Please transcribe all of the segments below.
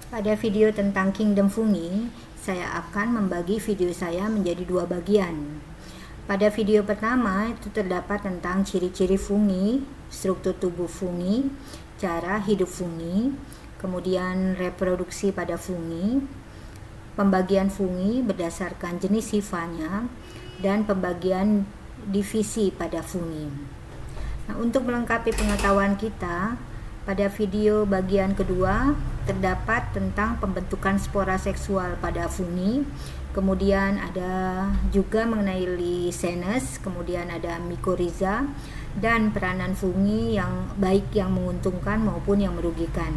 Pada video tentang kingdom fungi, saya akan membagi video saya menjadi dua bagian. Pada video pertama itu terdapat tentang ciri-ciri fungi, struktur tubuh fungi, cara hidup fungi, kemudian reproduksi pada fungi, pembagian fungi berdasarkan jenis hifanya, dan pembagian divisi pada fungi. Nah, untuk melengkapi pengetahuan kita, pada video bagian kedua terdapat tentang pembentukan spora seksual pada fungi, kemudian ada juga mengenai lisenes, kemudian ada mikoriza, dan peranan fungi yang baik yang menguntungkan maupun yang merugikan.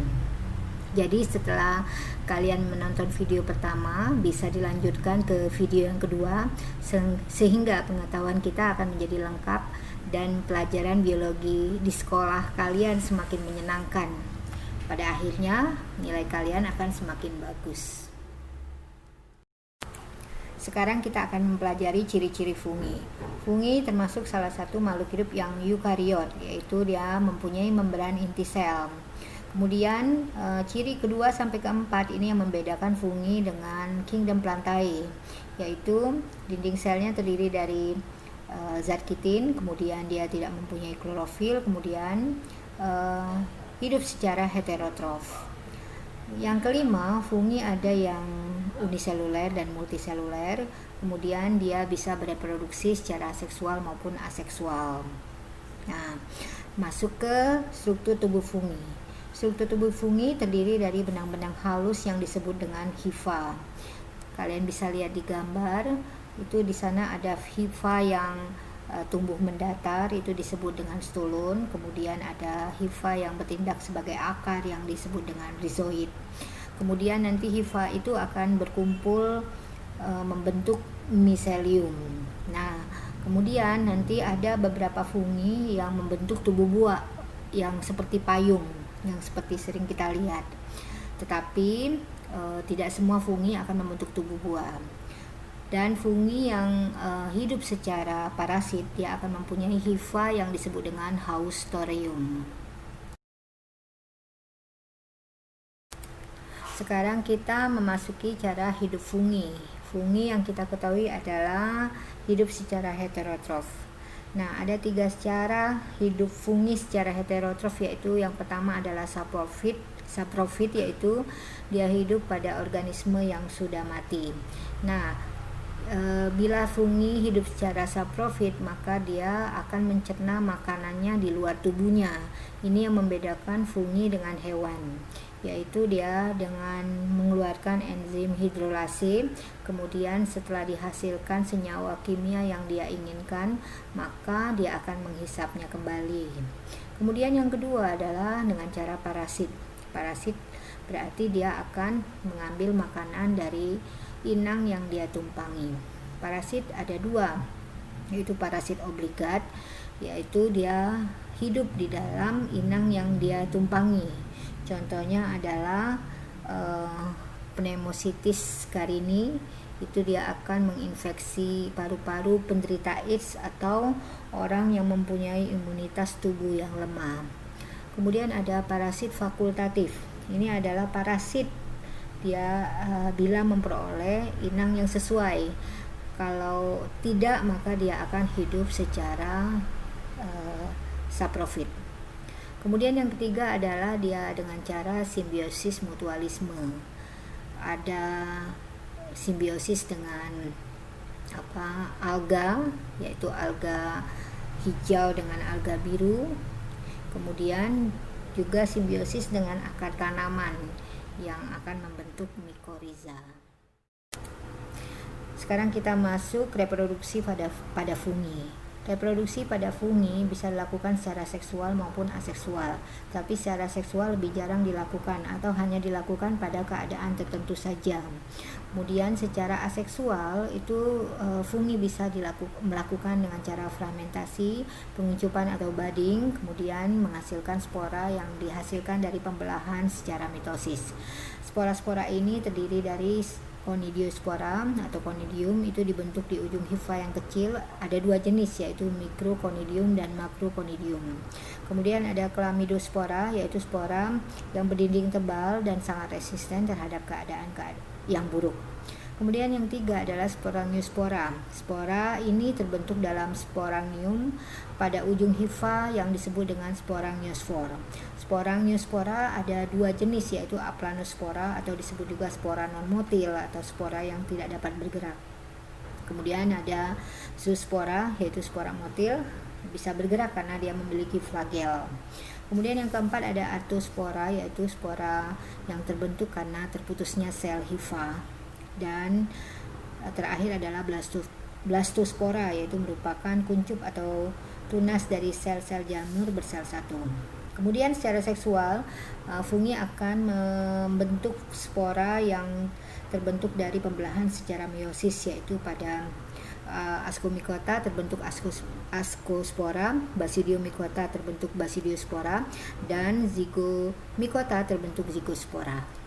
Jadi setelah kalian menonton video pertama, bisa dilanjutkan ke video yang kedua sehingga pengetahuan kita akan menjadi lengkap dan pelajaran biologi di sekolah kalian semakin menyenangkan. Pada akhirnya, nilai kalian akan semakin bagus. Sekarang kita akan mempelajari ciri-ciri fungi. Fungi termasuk salah satu makhluk hidup yang eukariot, yaitu dia mempunyai membran inti sel. Kemudian ciri kedua sampai keempat ini yang membedakan fungi dengan kingdom plantae, yaitu dinding selnya terdiri dari zat kitin, kemudian dia tidak mempunyai klorofil, kemudian hidup secara heterotrof. Yang kelima, fungi ada yang uniseluler dan multiseluler, kemudian dia bisa bereproduksi secara seksual maupun aseksual. Nah, masuk ke struktur tubuh fungi. Struktur tubuh fungi terdiri dari benang-benang halus yang disebut dengan hifa. Kalian bisa lihat di gambar, itu di sana ada hifa yang tumbuh mendatar, itu disebut dengan stulon. Kemudian ada hifa yang bertindak sebagai akar yang disebut dengan rhizoid. Kemudian nanti hifa itu akan berkumpul membentuk miselium. Nah, kemudian nanti ada beberapa fungi yang membentuk tubuh buah yang seperti payung, yang seperti sering kita lihat. Tetapi tidak semua fungi akan membentuk tubuh buah. Dan fungi yang hidup secara parasit, dia akan mempunyai hifa yang disebut dengan haustorium. Sekarang kita memasuki cara hidup fungi. Fungi yang kita ketahui adalah hidup secara heterotrof. Nah, ada 3 cara hidup fungi secara heterotrof, yaitu yang pertama adalah saprofit. Saprofit yaitu dia hidup pada organisme yang sudah mati. Nah, bila fungi hidup secara saprofit, maka dia akan mencerna makanannya di luar tubuhnya. Ini yang membedakan fungi dengan hewan, yaitu dia dengan mengeluarkan enzim hidrolase, kemudian setelah dihasilkan senyawa kimia yang dia inginkan, maka dia akan menghisapnya kembali. Kemudian yang kedua adalah dengan cara parasit. Parasit berarti dia akan mengambil makanan dari inang yang dia tumpangi. Parasit ada 2, yaitu parasit obligat, yaitu dia hidup di dalam inang yang dia tumpangi. Contohnya adalah Pneumocystis carini, itu dia akan menginfeksi paru-paru penderita AIDS atau orang yang mempunyai imunitas tubuh yang lemah. Kemudian ada parasit fakultatif. Ini adalah parasit dia bila memperoleh inang yang sesuai. Kalau tidak, maka dia akan hidup secara saprofit. Kemudian yang ketiga adalah dia dengan cara simbiosis mutualisme. Ada simbiosis dengan alga, yaitu alga hijau dengan alga biru. Kemudian juga simbiosis dengan akar tanaman yang akan membentuk mikoriza. Sekarang kita masuk reproduksi pada fungi. Reproduksi pada fungi bisa dilakukan secara seksual maupun aseksual, tapi secara seksual lebih jarang dilakukan atau hanya dilakukan pada keadaan tertentu saja. Kemudian secara aseksual itu fungi bisa melakukan dengan cara fermentasi, penguncupan atau budding, kemudian menghasilkan spora yang dihasilkan dari pembelahan secara mitosis. Spora-spora ini terdiri dari Conidiospora atau conidium itu dibentuk di ujung hifa yang kecil. Ada dua jenis, yaitu mikroconidium dan macroconidium. Kemudian ada chlamydospora, yaitu spora yang berdinding tebal dan sangat resisten terhadap keadaan yang buruk. Kemudian yang tiga adalah sporangiospora. Spora ini terbentuk dalam sporangium pada ujung hifa yang disebut dengan sporangiospor. Sporangiospora ada dua jenis, yaitu aplanospora atau disebut juga spora non-motil atau spora yang tidak dapat bergerak. Kemudian ada zoospora, yaitu spora motil, bisa bergerak karena dia memiliki flagel. Kemudian yang keempat ada artospora, yaitu spora yang terbentuk karena terputusnya sel hifa. Dan terakhir adalah blastospora, yaitu merupakan kuncup atau tunas dari sel-sel jamur bersel satu. Kemudian secara seksual, fungi akan membentuk spora yang terbentuk dari pembelahan secara meiosis, yaitu pada Ascomycota terbentuk ascospora, Basidiomycota terbentuk basidiospora, dan Zygomycota terbentuk zygospora.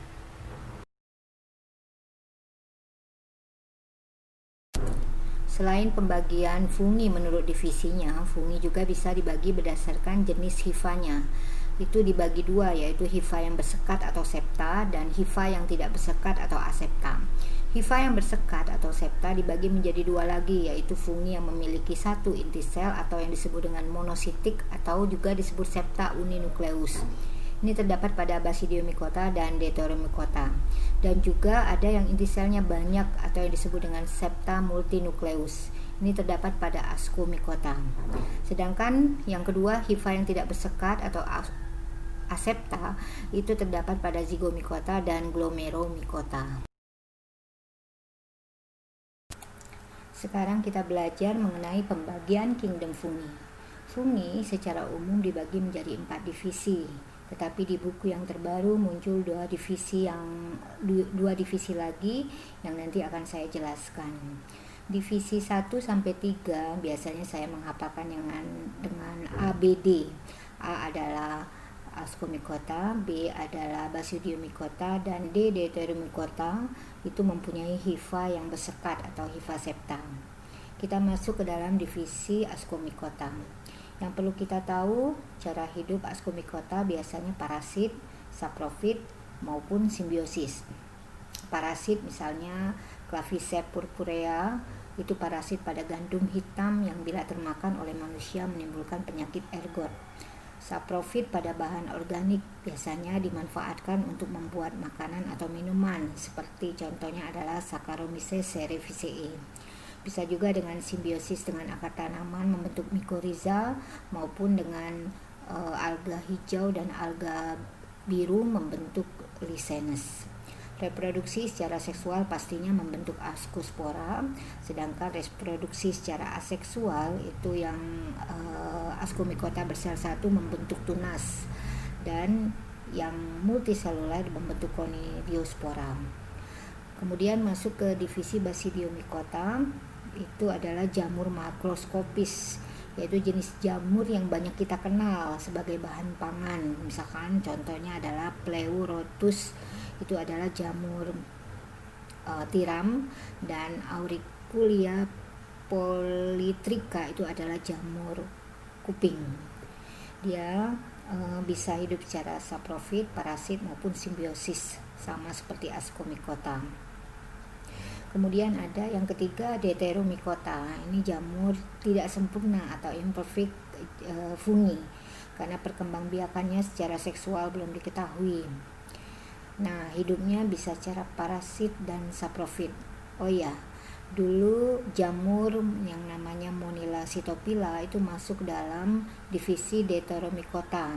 Selain pembagian fungi menurut divisinya, fungi juga bisa dibagi berdasarkan jenis hifanya. Itu dibagi dua, yaitu hifa yang bersekat atau septa dan hifa yang tidak bersekat atau asepta. Hifa yang bersekat atau septa dibagi menjadi dua lagi, yaitu fungi yang memiliki satu inti sel atau yang disebut dengan monositik atau juga disebut septa uninukleus. Ini terdapat pada Basidiomycota dan Deuteromycota. Dan juga ada yang inti selnya banyak atau yang disebut dengan septa multinukleus. Ini terdapat pada Ascomycota. Sedangkan yang kedua, hifa yang tidak bersekat atau asepta itu terdapat pada Zygomycota dan Glomeromycota. Sekarang kita belajar mengenai pembagian kingdom fungi. Fungi secara umum dibagi menjadi 4 divisi. Tetapi di buku yang terbaru muncul dua divisi lagi yang nanti akan saya jelaskan. Divisi 1 sampai 3 biasanya saya menghafalkan dengan ABD. A adalah Ascomycota, B adalah Basidiomycota, dan D Deuteromycota itu mempunyai hifa yang bersekat atau hifa septa. Kita masuk ke dalam divisi Ascomycota. Yang perlu kita tahu, cara hidup Ascomycota biasanya parasit, saprofit, maupun simbiosis. Parasit misalnya Claviceps purpurea, itu parasit pada gandum hitam yang bila termakan oleh manusia menimbulkan penyakit ergot. Saprofit pada bahan organik biasanya dimanfaatkan untuk membuat makanan atau minuman, seperti contohnya adalah Saccharomyces cerevisiae. Bisa juga dengan simbiosis dengan akar tanaman membentuk mycorrhiza, maupun dengan alga hijau dan alga biru membentuk lichenes. Reproduksi secara seksual pastinya membentuk ascospora, sedangkan reproduksi secara aseksual itu yang Ascomycota bersel satu membentuk tunas, dan yang multiselular membentuk conidiospora. Kemudian masuk ke divisi Basidiomycota, itu adalah jamur makroskopis, yaitu jenis jamur yang banyak kita kenal sebagai bahan pangan. Misalkan contohnya adalah Pleurotus, itu adalah jamur tiram, dan Auriculia polytricha itu adalah jamur kuping. Dia bisa hidup secara saprofit, parasit, maupun simbiosis, sama seperti Ascomycota. Kemudian ada yang ketiga, Deuteromycota. Ini jamur tidak sempurna atau imperfect fungi karena perkembangbiakannya secara seksual belum diketahui. Nah, hidupnya bisa secara parasit dan saprofit. Oh ya, dulu jamur yang namanya Monila cytopila itu masuk dalam divisi Deuteromycota.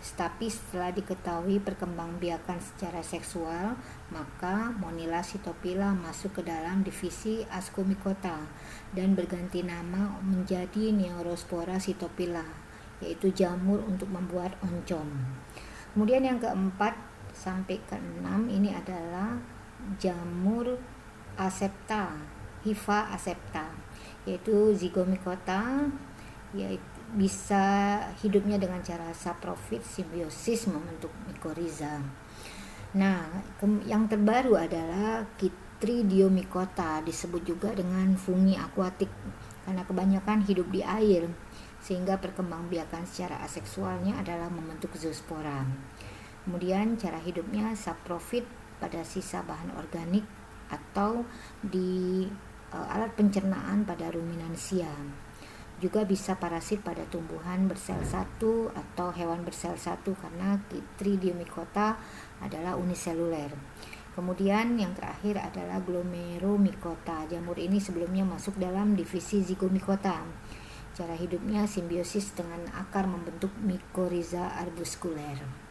Tapi setelah diketahui perkembangbiakan secara seksual, maka Monila cytopila masuk ke dalam divisi Ascomycota dan berganti nama menjadi Neurospora cytopila, yaitu jamur untuk membuat oncom. Kemudian yang keempat sampai keenam ini adalah jamur asepta, hifa asepta, yaitu Zygomycota, yaitu bisa hidupnya dengan cara saprofit, simbiosis membentuk mycorrhiza. Nah, yang terbaru adalah Chytridiomycota disebut juga dengan fungi akuatik karena kebanyakan hidup di air, sehingga perkembangbiakan secara aseksualnya adalah membentuk zoospora. Kemudian cara hidupnya saprofit pada sisa bahan organik atau di alat pencernaan pada ruminansia. Juga bisa parasit pada tumbuhan bersel satu atau hewan bersel satu karena Chytridiomycota adalah uniseluler. Kemudian yang terakhir adalah Glomeromycota. Jamur ini sebelumnya masuk dalam divisi Zygomycota. Cara hidupnya simbiosis dengan akar membentuk mycorrhiza arbuscular.